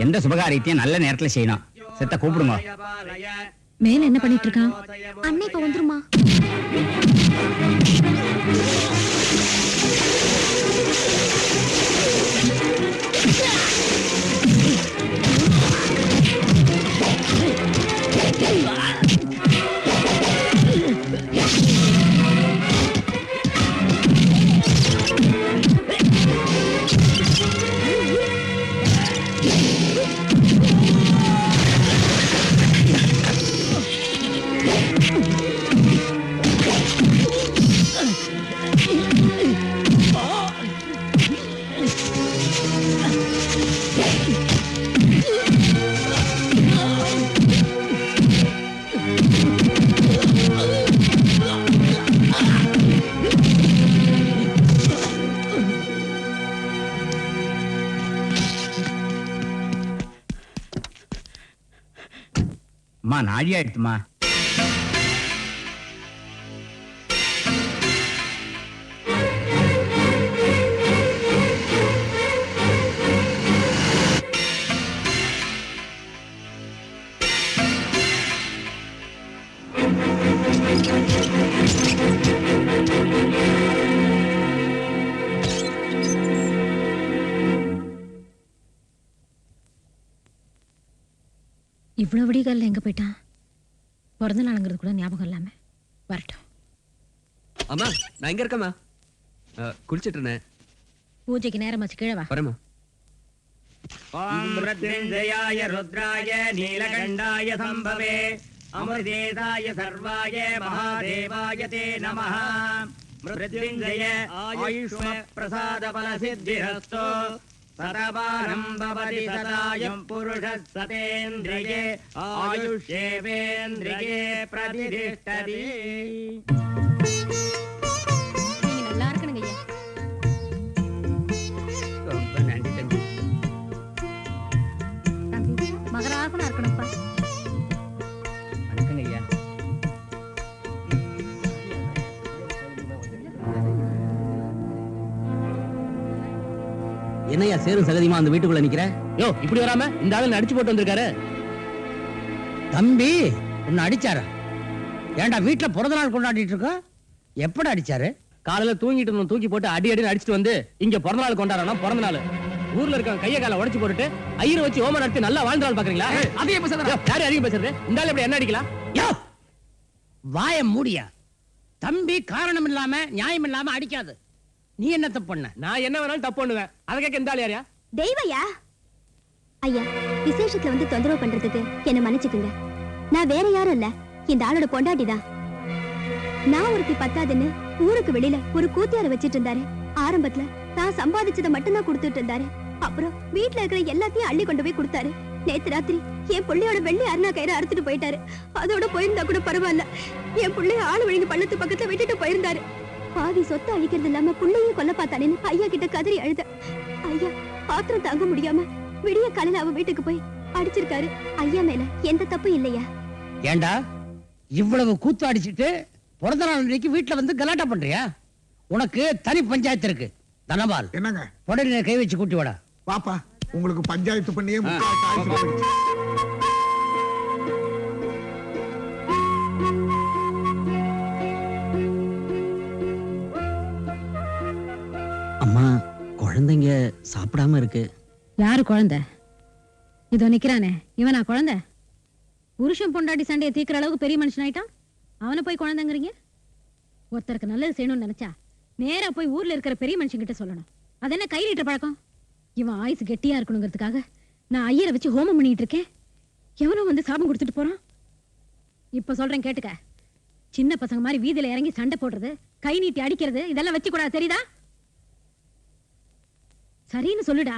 எந்த சுபகாரியத்தையும் நல்ல நேரத்துல செய்யணும். செத்த கூப்பிடுங்க. மேல என்ன பண்ணிட்டு இருக்கான்? அண்ணே இப்ப வந்துருமா? அம்மா நாழி ஆயிடுமா? இவ்வளவு விடிகால எங்க போயிட்டான்? பிறந்த நாளுங்கிறது கூட ஞாபகம் இல்லாம வரட்டும். அம்மா நான் எங்க இருக்கேம்மா? குளிச்சிட்டு இருந்தேன். பூஜைக்கு நேரமாச்சு, கீழே வா. வரேம்மா. ஓம் ருத்ரேந்திரயாய ருத்ராய நீலகண்டாய சம்பவே அமிர்தேதாய சர்வாய மகாதேவாய தே நமः. மிருத்யுஞ்சய ஆயுஷ்ம பிரசாத பல சித்திரஸ்து சதபானம் பவதி சதாயம் புருஷः சதேந்திரியே ஆயுஷ்யேவேந்திரியே பிரதிஷ்டதி. நீங்க நல்லா இருக்கணுங்க ஐயா. ரொம்ப நன்றி தம்பி. தம்பி மகராசனா இருக்கணும்ப்பா. வணக்கங்க ஐயா. என்னையா சேரும் சகதியமா அந்த வீட்டுக்குள்ள நிக்கிற? யோ இப்படி வராம இந்த ஆளு அடிச்சு போட்டு வந்திருக்காரு. தம்பி உன்னை அடிச்சாரா? ஏன்டா வீட்டுல பிறந்த நாள் கொண்டாடிட்டு இருக்க? எப்படி அடிச்சாரு? காலையில தூங்கிட்டு இருந்தோம், தூக்கி போட்டு அடி அடின்னு அடிச்சுட்டு வந்து இங்க பிறந்த நாள் கொண்டாடுறா. பிறந்த நாள் ஊர்ல இருக்க கைய கால உடைச்சு போட்டுட்டு ஐயரை வச்சு ஓமம் நடத்தி நல்லா வாழ்ந்தாள் பாக்குறீங்களா? அதே பேசுறா. யாரு அதிகம் பேசுறது? இந்த ஆளு எப்படி என்ன அடிக்கலாம்? யோ வாய மூடியா. தம்பி காரணம் இல்லாம நியாயம் இல்லாம அடிக்காது. நீ என்ன தப்பு பண்ண? நான் என்ன வேணாலும் தப்பு பண்ணுவேன். அதை கேட்க இந்த ஆள் யாரையா? தெய்வயா ஐயா, விசேஷத்துல வந்து தொந்தரவு பண்றதுக்கு என்ன மன்னிச்சுக்குங்க. நான் வேற யாரும் இல்ல, இந்த ஆளோட பொண்டாட்டிதான். நான் ஒருத்தி பத்தாதுன்னு ஊருக்கு வெளியில ஒரு கூத்தியார வச்சிட்டு இருந்தாரு. ஆரம்பத்துல தான் சம்பாதிச்சதை மட்டும் தான் கொடுத்துட்டு இருந்தாரு. அப்புறம் வீட்டுல இருக்கிற எல்லாத்தையும் அள்ளி கொண்டு போய் கொடுத்தாரு. நேத்து ராத்திரி என் பிள்ளையோட வெள்ளி அருணா கயிறை அறுத்துட்டு போயிட்டாரு. அதோட போயிருந்தா கூட பரவாயில்ல, என் பிள்ளைய ஆளு விழுங்கி பள்ளத்து பக்கத்துல விட்டுட்டு போயிருந்தாரு. பாதி சொத்தை அழிக்கிறது இல்லாம புள்ளையும் கொல்ல பார்த்தானேன்னு ஐயா கிட்ட கதறி அழுத. ஐயா ஆத்திரம் தாங்க முடியாம விடிய காலையில அவ வீட்டுக்கு போய் அடிச்சிருக்காரு. ஐயா மேல எந்த தப்பு இல்லையா? ஏண்டா இவ்வளவு கூத்து அடிச்சிட்டு பிறந்த நாள் அன்னைக்கு வீட்டுல வந்து கலாட்டா பண்றியா? உனக்கு தனி பஞ்சாயத்து இருக்கு. தனபால் என்னங்க உடனே கை வச்சு கூட்டி வாடா. பாப்பா உங்களுக்கு பஞ்சாயத்து பண்ணியே முக்கால் காய்ச்சி போயிடுச்சு. அம்மா குழந்தைங்க சாப்பிடாம இருக்கு. யாரு குழந்தை? இதோ நிக்கிறானே இவனா குழந்தை? புருஷன் பொண்டாட்டி சண்டையை தீக்கிற அளவுக்கு பெரிய மனுஷன் ஆயிட்டான். அவனை போய் குழந்தைங்கிறீங்க? ஒருத்தருக்கு நல்லது செய்யணும்னு நினைச்சா நேரா போய் ஊர்ல இருக்கிற பெரிய மனுஷன் கிட்ட சொல்லணும். அது என்ன கை நீட்டுற பழக்கம்? இவன் ஆயுசு கெட்டியா இருக்கணுங்கிறதுக்காக நான் ஐயரை வச்சு ஹோமம் பண்ணிட்டு இருக்கேன். எவனும் வந்து சாபம் கொடுத்துட்டு போறான். இப்ப சொல்றேன் கேட்டுக்க. சின்ன பசங்க மாதிரி வீதியில இறங்கி சண்டை போடுறது, கை நீட்டி அடிக்கிறது, இதெல்லாம் வச்சு கூடாது, தெரியுதா? சரின்னு சொல்லுடா.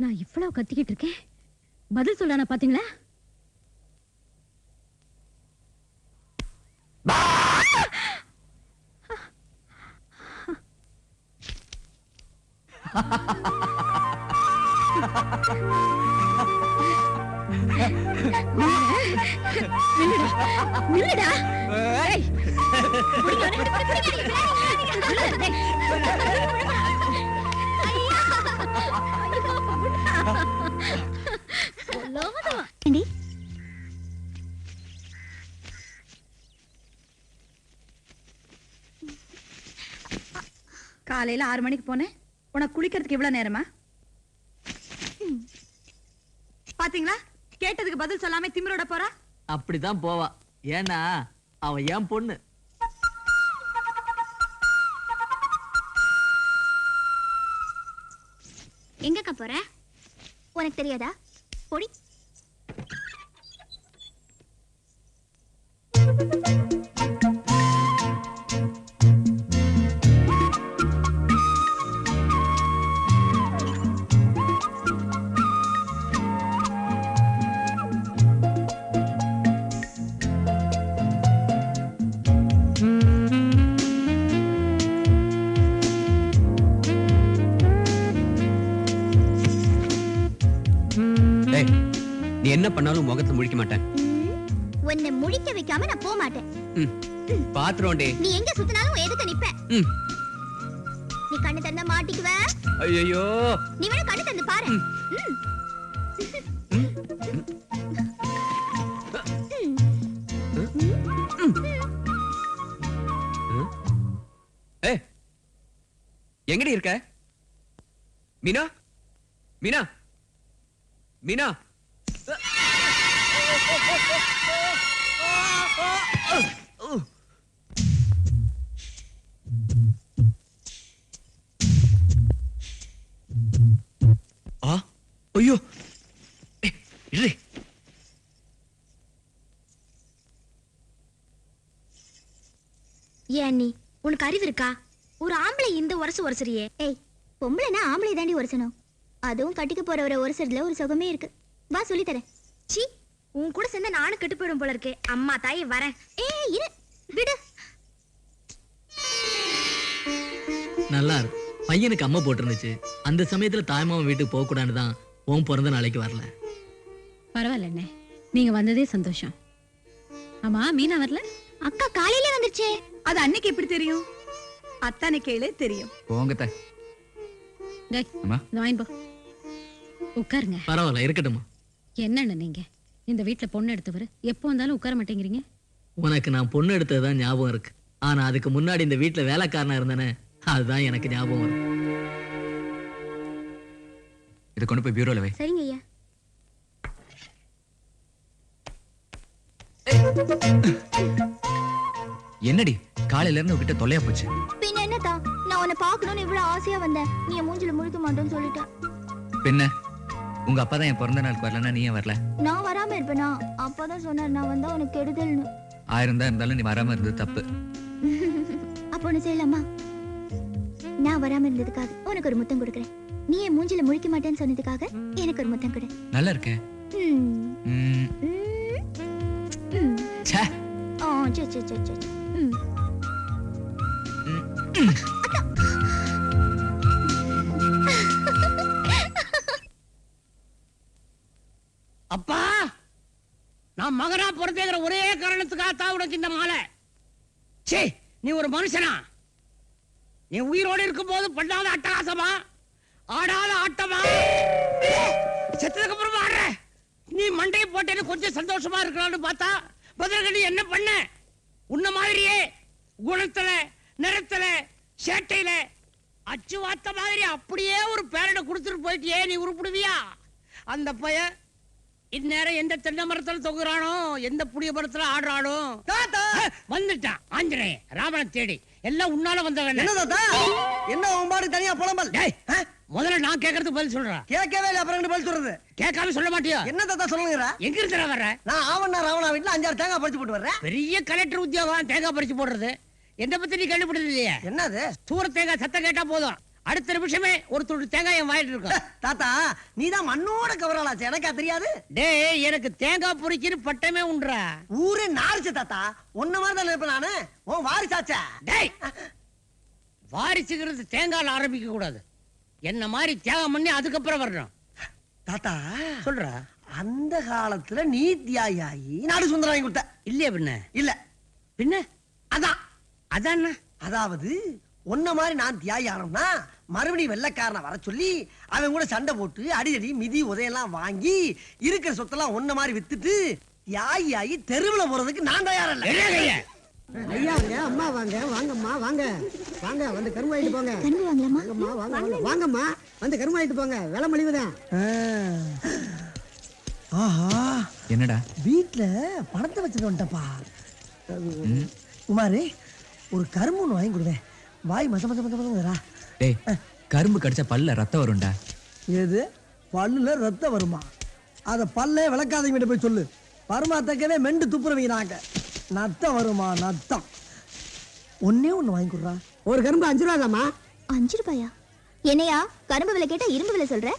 நான் இவ்வளவு கத்திக்கிட்டு இருக்கேன், பதில் சொல்றானா பாத்தீங்களா? நில்லுடா. ஏய். ஏண்டி? காலையில 6 மணிக்கு போனேன், உனக்கு குளிக்கிறதுக்கு இவ்வளவு நேரமா? பாத்தீங்களா, கேட்டதுக்கு பதில் சொல்லாம திமிரோட போறா. அப்படிதான் போவா, ஏன்னா அவ என் பொண்ணு. எங்கக்கா போற? உனக்கு தெரியாதா? பொடி. நீ என்ன பண்ணாலும் முகத்தை முழிக்க மாட்டேன். உன்னை முழிக்க வைக்காம நான் போக மாட்டேன். பாத்துறோண்டே. நீ எங்க சுத்தினாலும் எதுக்கு நிப்ப? நீ கண்ணு தந்தா மாட்டிக்குவ. ஐயோ, நீ வேணா கண்ணு தந்து பாரு. எங்கடி இருக்க? மீனா, மீனா, மீனா. ஐயோ, இரு. ஏன் நீ, உனக்கு அறிவு இருக்கா? ஒரு ஆம்பளை இந்த உரசறியே. ஏய், பொம்பளைனா ஆம்பளை தாண்டி உரசணும். அதுவும் கட்டிக்க போறவரை உரசறதுல ஒரு சுகமே இருக்கு. வா சொல்லி தரேன். சீ, உன் கூட சேர்ந்து நானும் கெட்டு போயிடும் போல இருக்கே. அம்மா தாய் வரேன். ஏய் இரு, விடு. நல்லா இருக்கு. பையனுக்கு அம்மா போட்டுருந்துச்சு. அந்த சமயத்துல தாய்மாமன் வீட்டுக்கு போக கூடாதுன்னு தான் உன் பிறந்த நாளைக்கு வரல. பரவாயில்ல அண்ணே, நீங்க வந்ததே சந்தோஷம். ஆமா, மீனா வரல? அக்கா காலையில வந்துருச்சே. அது அன்னைக்கு எப்படி தெரியும்? அத்தானை கேளு, தெரியும். போங்க தா. டேய், அம்மா. வாயின் போ. உட்காருங்க. பரவாயில்ல, இருக்கட்டுமா. என்னண்ணே நீங்க இந்த வீட்டுல பொண்ணு எடுத்தவர், எப்போ வந்தாலும் உட்கார மாட்டேங்கிறீங்க? உனக்கு நான் பொண்ணு எடுத்ததுதான் ஞாபகம் இருக்கு. ஆனா அதுக்கு முன்னாடி இந்த வீட்டுல வேலைக்காரனா இருந்தேனே, அதுதான் எனக்கு ஞாபகம் வரும். இதை கொண்டு போய் பியூரோல வை. சரிங்க ஐயா. என்னடி காலையில இருந்து உன்கிட்ட தொல்லையா போச்சு? பின்ன என்னதா, நான் உன்னை பார்க்கணும்னு இவ்வளவு ஆசையா வந்தேன். நீ என் மூஞ்சில முழிக்க மாட்டேன்னு சொல்லிட்ட. பின்ன உங்க அப்பா தான் என் பிறந்த நாளுக்கு வரலன்னா நீ ஏன் வரல? நான் வராம இருப்பேனா? அப்பதான் சொன்னார் நான் வந்தா உனக்கு கெடுதல்னு. 1000 தான் இருந்தாலும் நீ வராம இருந்தது தப்பு. அப்ப ஒண்ணு செய்யலாமா? நான் வராம இருந்ததுக்காக உனக்கு ஒரு முத்தம் கொடுக்குறேன். நீ என் மூஞ்சில முழிக்க மாட்டேன்னு சொன்னதுக்காக எனக்கு ஒரு முத்தம் கொடு. நல்லா இருக்கே. ச்சே. சே சே சே சே. அப்பா, நான் மகனா பிறந்தேங்கிற ஒரே காரணத்துக்காக தான் உனக்கு இந்த மாலை. சே, நீ ஒரு மனுஷனா? நீ உயிரோடு இருக்கும் போது பண்ணாத அட்டகாசமா, ஆடாத ஆட்டமா, செத்ததுக்கு அப்புறம் ஆடுற. நீ மண்டையை போட்டேன்னு கொஞ்சம் சந்தோஷமா இருக்கலாம்னு பார்த்தா பதிலுக்கு நீ என்ன பண்ண? உன்ன மாதிரியே குணத்துல, நிறத்துல, சேட்டையில அச்சு வாத்த மாதிரி அப்படியே ஒரு பேரனை கொடுத்துட்டு போயிட்டியே, நீ உருப்பிடுவியா? அந்த பையன் இந்நேரம் எந்த தென்னை மரத்துல தொங்குறானோ, எந்த புளிய மரத்துல ஆடுறானோ. வந்துட்டான் ஆஞ்சநேய ராவண தேடி. எல்லாம் உன்னால வந்தவன். என்ன உன்பாடு தனியா புலம்பல்? முதல்ல நான் கேட்கறதுக்கு பதில் சொல்றேன். கேட்கவே இல்லை, அப்புறம் பதில் சொல்றது. கேட்காம சொல்ல மாட்டியா? என்ன தாத்தா சொல்லுங்க? எங்க இருந்து வர்ற? நான் ஆவண்ணா ராவணா வீட்டுல 5-6 தேங்காய் பறிச்சு போட்டு வர்றேன். பெரிய கலெக்டர் உத்தியோகம் தேங்காய் பறிச்சு போடுறது. என்ன பத்தி நீ கேள்விப்பட்டது இல்லையா? என்னது? தூர தேங்காய் சத்தம் கேட்டா போதும், அடுத்த நிமிஷமே ஒரு துண்டு தேங்காய் என் வாயிட்டு இருக்கும். தாத்தா நீதான் மண்ணோட கவராளாச்சு, எனக்கா தெரியாது? டேய் எனக்கு தேங்காய் பொறிக்கிற பட்டமே உண்டுறா. ஊரே நாரிச்சு தாத்தா, உன்ன மாதிரி தான் நினைப்பேன் நானு. உன் வாரிசாச்சா? டேய் வாரிசுங்கிறது தேங்காய்ல ஆரம்பிக்க கூடாது. என்ன மாதிரி தியாகம் பண்ணி அதுக்கப்புறம் வரணும். தாத்தா சொல்ற அந்த காலத்துல நீ தியாகி நாடு சுந்தரம் வாங்கி கொடுத்த இல்லையா? பின்ன இல்ல பின்ன அதான் அதான் அதாவது உன்ன மாதிரி நான் தியாகி ஆனோம்னா மறுபடியும் வெள்ளைக்காரனை வர சொல்லி அவன் கூட சண்டை போட்டு அடிதடி மிதி உதையெல்லாம் வாங்கி இருக்கிற சொத்தெல்லாம் ஒன்ன மாதிரி வித்துட்டு தியாகி ஆகி தெருவுல போறதுக்கு நான் தயாரா இல்ல. ஐயா வாங்க, அம்மா வாங்க, வாங்கம்மா வாங்க வாங்க, வந்து கரும்பு வாங்கிட்டு போங்க. கரும்பு வாங்கலாமா? வாங்கம்மா வாங்க வாங்க, வாங்கம்மா வந்து கரும்பு வாங்கிட்டு போங்க, விலை மலிவுதான். ஆஹா என்னடா வீட்டுல பணத்தை வச்சுட்டு வந்துட்டப்பா. குமாரு ஒரு கரும்பு ஒண்ணு வாங்கி கொடுவேன். வாய் மச மச மச மசங்கறா. டேய் கரும்பு கடிச்சா பல்ல ரத்தம் வரும்டா. ஏது பல்லுல ரத்தம் வருமா? அத பல்லே விளக்காதவங்க போய் சொல்லு. பரமாத்தக்கவே மெண்டு துப்புறவங்க நாங்க. நத்தம் வருமா நத்தம்? ஒன்னே ஒண்ணு வாங்கி கொடுறா. ஒரு கரும்பு 5 ரூபாதாம்மா. 5 ரூபாயா? என்னையா கரும்பு விலை கேட்டா இரும்பு விலை சொல்ற?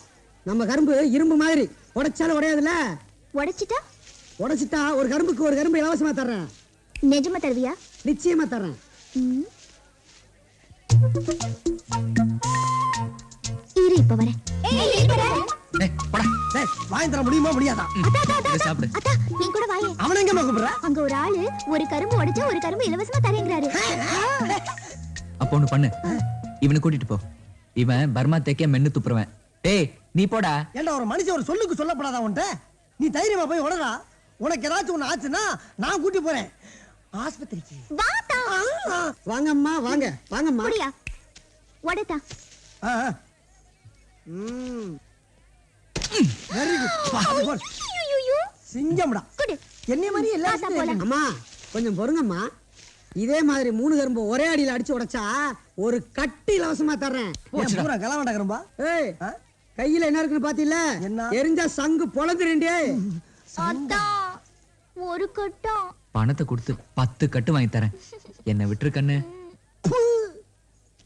நம்ம கரும்பு இரும்பு மாதிரி உடைச்சாலும் உடையாதுல்ல. உடைச்சிட்டா? உடைச்சிட்டா ஒரு கரும்புக்கு ஒரு கரும்பு இலவசமா தர்றேன். நிஜமா தருவியா? நிச்சயமா தர்றேன். இரு இப்ப வரேன். டேய் போடா. டேய் வாங்கி தர முடியுமா முடியாதா? இதை சாப்பிடு. அத்தா நீ கூட வாயே. அவன எங்க கூப்பிடுற? அங்க ஒரு ஆளு ஒரு கரும்பு உடைச்சா ஒரு கரும்பு இலவசமா தரேங்கறாரு. அப்போ ஒண்ணு பண்ணு, இவனை கூட்டிட்டு போ. இவன் பர்மா தேக்கே மென்னு துப்புறவன். டேய் நீ போடா. ஏண்டா ஒரு மனுஷன் ஒரு சொல்லுக்கு சொல்லப்படாதா உன்ட்ட? நீ தைரியமா போய் உடறா. உனக்கு ஏதாச்சும் ஒண்ணு ஆச்சுன்னா நான் கூட்டி போறேன் ஆஸ்பத்திரிக்கு. வாடா. வாங்கம்மா வாங்க, வாங்கம்மா. புடியா. உடைத்தா. Very good. சிங்கம்டா. குடு. என்ன மாதிரி எல்லாரும் அம்மா கொஞ்சம் பொறுங்கம்மா. இதே மாதிரி 3 கரும்பு ஒரே அடியில அடிச்சு உடைச்சா ஒரு கட்டி இலவசமா தர்றேன். பூரா கலவண்டா கரும்பா. ஏய் கையில என்ன இருக்குன்னு பாத்தீல்ல? என்ன? எரிஞ்சா சங்கு பொளந்துறேன்டே. அத்தா ஒரு கட்டம். பணத்தை கொடுத்து 10 கட்டு வாங்கி தரேன். என்ன விட்டுரு கண்ணு.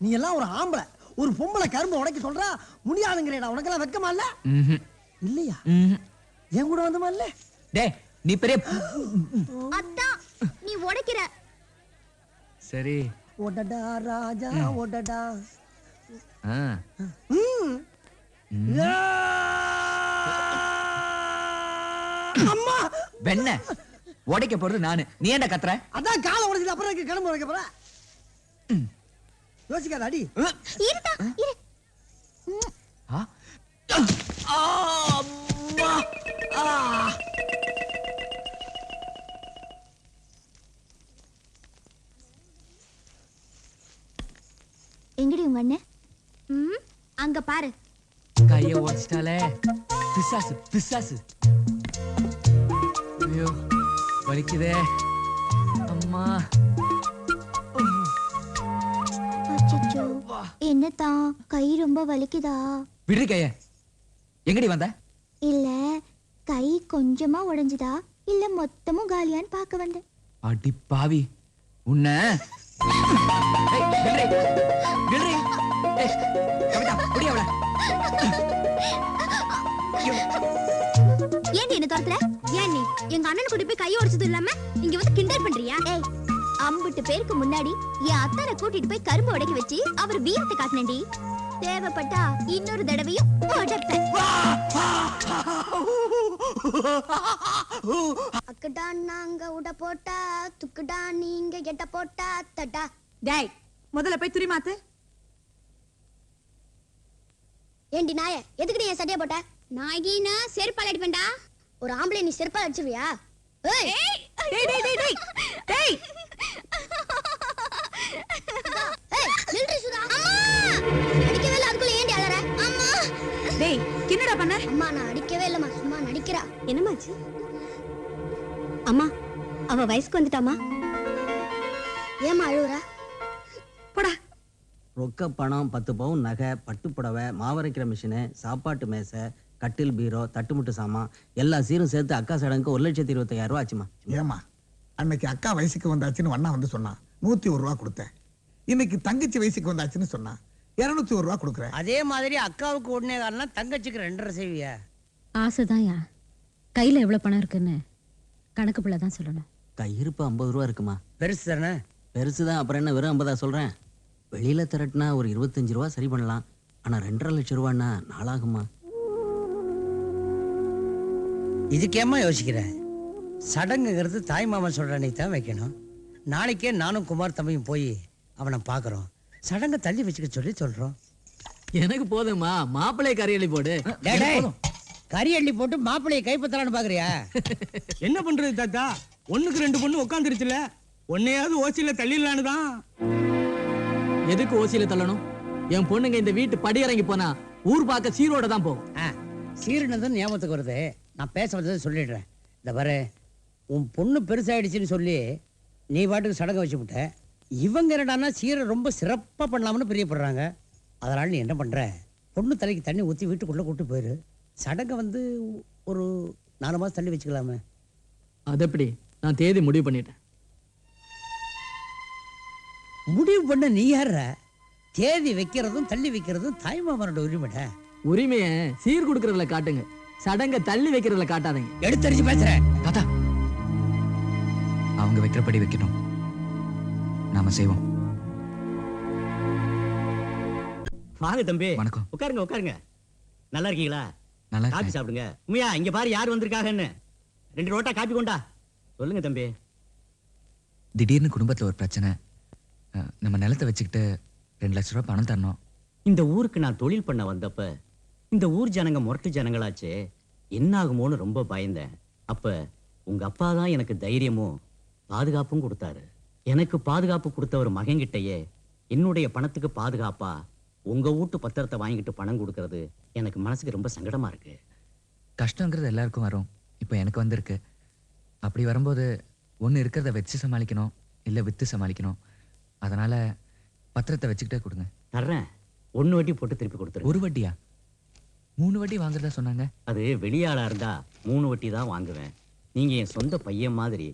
நீ எல்லாம் ஒரு ஆம்பளை, ஒரு பொம்பளை கரும்பு உடைக்க சொல்றா முடியாதுங்கறேடா. உனக்கு எல்லாம் வெக்கமா இல்ல? இல்லையா? என் கூட வந்தமா இல்ல? டேய் நீ பெரிய அத்தா நீ உடைக்கிற. சரி ஓடடா ராஜா ஓடடா. அம்மா வெண்ண உடைக்க போறது நானு, நீ ஏன்டா கத்துற? அதான் காலை உடைச்சது அப்புறம் எனக்கு கிளம்பு உடைக்க போற. யோசிக்காத அடி. இருடா இரு. எங்கடி உங்க அண்ணன்? அங்க பாரு. கைய உடைச்சிட்டாலே. பிசாசு பிசாசு. ஐயோ வலிக்குதே அம்மா. அச்சச்சோ என்னத்தா கை ரொம்ப வலிக்குதா? விடுறி கைய. எங்கடி வந்த? இல்ல கை கொஞ்சமா உடைஞ்சுதா இல்ல மொத்தமும் காலியான்னு பார்க்க வந்தேன். அடி பாவி உன்ன. ஏய் விடுறி விடுறி. ஏய் கவிதா புடி அவள. ஏன் என்ன தரத்துல? ஏன் நீ எங்க அண்ணன் கூட்டி போய் கை உடைச்சது இல்லாம இங்க வந்து கிண்டல் பண்றியா? ஏய் அம்பிட்டு பேருக்கு முன்னாடி என் அத்தனை கூட்டிட்டு போய் கரும்பு உடைக்க வச்சு அவர் வீரத்தை காட்டினேன்டி. தேவைப்பட்டா இன்னொரு தடவையும் உடைப்பேன். அக்கடா நாங்க உட போட்டா துக்குடா நீங்க எட்ட போட்டா தட்டா. டேய் முதல்ல போய் துரி மாத்து. ஏண்டி நாய எதுக்குடி என் சட்டைய போட்ட? நாய்கினா செருப்பால் அடிப்பேன்டா. ஒரு ஆம்பளை நீ செருப்பால் அடிச்சுவியா? ஏய் டேய் டேய் டேய் டேய் டேய் ஏய் நில்றி சுதா. அம்மா அடிக்கவே இல்ல, அதுக்குள்ள ஏண்டி அலற? அம்மா டேய் என்னடா பண்ண? அம்மா நான் அடிக்கவே இல்லம்மா, சும்மா நடிக்கிறா. என்னமாச்சு? அம்மா அவ வயசுக்கு வந்துட்டாமா. ஏமா அழுவுறா? போடா. ரொக்க பணம் 10 பவுன் நகை, பட்டு புடவை, மாவரைக்கிற மிஷினு, சாப்பாட்டு மேசை, கட்டில், பீரோ, தட்டுமுட்டு சாமான் எல்லா சீரும் சேர்த்து அக்கா சடங்குக்கு 1,25,000 ரூபா ஆச்சுமா. ஏமா அன்னைக்கு அக்கா வயசுக்கு வந்தாச்சுன்னு வண்ணா வந்து சொன்னான், 101 ரூபா கொடுத்தேன். இன்னைக்கு தங்கச்சி வயசுக்கு வந்தாச்சுன்னு சொன்னான், 201 ரூபா கொடுக்குறேன். அதே மாதிரி அக்காவுக்கு ஒன்னே காரணம் தங்கச்சிக்கு 2.5 செய்வியா? ஆசைதான்யா. கையில எவ்வளவு பணம் இருக்குன்னு கணக்கு பிள்ளை தான் சொல்லணும். கையிருப்பு 50 ரூபா இருக்குமா? பெருசு தானே? பெருசுதான், அப்புறம் என்ன வெறும் 50 சொல்றேன். வெளியில திரட்டினா ஒரு 25 ரூபா சரி பண்ணலாம். ஆனா 2.5 லட்சம் ரூபான்னா நாளாகுமா? இதுக்கேம்மா யோசிக்கிற? சடங்குங்கிறது தாய் மாமன் சொல்ற அன்னைக்கு தான் வைக்கணும். நாளைக்கே நானும் குமார் தம்பியும் போய் அவனை பார்க்குறோம். சடங்கை தள்ளி வச்சுக்க சொல்லி சொல்றோம். எனக்கு போதுமா, மாப்பிள்ளை கரையளி போடு. டேய், டேய், கறி அள்ளி போட்டு மாப்பிள்ளையை கைப்பற்றலான்னு பாக்குறியா? என்ன பண்றது தாத்தா? 1க்கு 2 பொண்ணு உட்காந்துருச்சுல, ஒன்னையாவது ஓசியில தள்ளிடலான்னு தான். எதுக்கு ஓசியில தள்ளணும்? என் பொண்ணுங்க இந்த வீட்டு படி இறங்கி போனா ஊர் பார்க்க சீரோட தான் போகும். சீரனதுன்னு ஞாபகத்துக்கு வருது. நான் பேச வந்ததை சொல்லிடுறேன். இந்த பாரு, உன் பொண்ணு பெருசாயிடுச்சுன்னு சொல்லி நீ பாட்டுக்கு சடங்கை வச்சு விட்ட. இவங்க என்னடான்னா சீரை ரொம்ப சிறப்பா பண்ணலாம்னு பிரியப்படுறாங்க. அதனால நீ என்ன பண்ற, பொண்ணு தலைக்கு தண்ணி ஊற்றி வீட்டுக்குள்ள கூட்டு போயிரு. சடங்கை வந்து ஒரு 4 மாசம் தள்ளி வச்சுக்கலாமே. அது எப்படி? நான் தேதி முடிவு பண்ணிட்டேன். முடிவு பண்ண நீ யார? தேதி வைக்கிறதும் தள்ளி வைக்கிறதும் தாய்மாமனோட உரிமைட. உரிமையை சீர் கொடுக்கறதுல காட்டுங்க, சடங்க தள்ளி வைக்கிறதுல காட்டாதீங்க. எடுத்தறிஞ்சு பேசுறேன். தாத்தா, அவங்க வைக்கிறபடி வைக்கணும், நாம செய்வோம். வாங்க தம்பி. வணக்கம். உட்காருங்க உட்காருங்க. நல்லா இருக்கீங்களா? நல்லா காபி சாப்பிடுங்க. உமையா, இங்க பாரு யார் வந்திருக்காங்கன்னு. 2 ரோட்டா காபி கொண்டா. சொல்லுங்க தம்பி. திடீர்னு குடும்பத்துல ஒரு பிரச்சனை. நம்ம நிலத்தை வச்சுக்கிட்டு 2 லட்சம் ரூபாய் பணம் தரணும். இந்த ஊருக்கு நான் தொழில் பண்ண வந்தப்ப இந்த ஊர் ஜனங்க முரட்டு ஜனங்களாச்சே, என்ன ஆகுமோன்னு ரொம்ப பயந்தேன். அப்ப உங்க அப்பா தான் எனக்கு தைரியமும் பாதுகாப்பும் கொடுத்தாரு. எனக்கு பாதுகாப்பு கொடுத்தவர் மகன்கிட்டயே என்னுடைய பணத்துக்கு பாதுகாப்பா உங்க வீட்டு பத்திரத்தை வாங்கிட்டு பணம் கொடுக்கறது எனக்கு மனசுக்கு ரொம்ப சங்கடமா இருக்கு. கஷ்டங்கிறது எல்லாருக்கும் வரும். இப்போ எனக்கு வந்திருக்கு. அப்படி வரும்போது ஒன்று இருக்கிறத வச்சு சமாளிக்கணும், இல்லை விற்று சமாளிக்கணும். அதனால பத்திரத்தை வச்சுக்கிட்டே கொடுங்க. தர்றேன். 1 வட்டி போட்டு திருப்பி கொடுத்துரு. 1 வட்டியா? 3 வட்டி வாங்குறதா சொன்னாங்க. அது வெளியாளா இருந்தா 3 வட்டி தான் வாங்குவேன். நீங்க என் சொந்த பையன் மாதிரி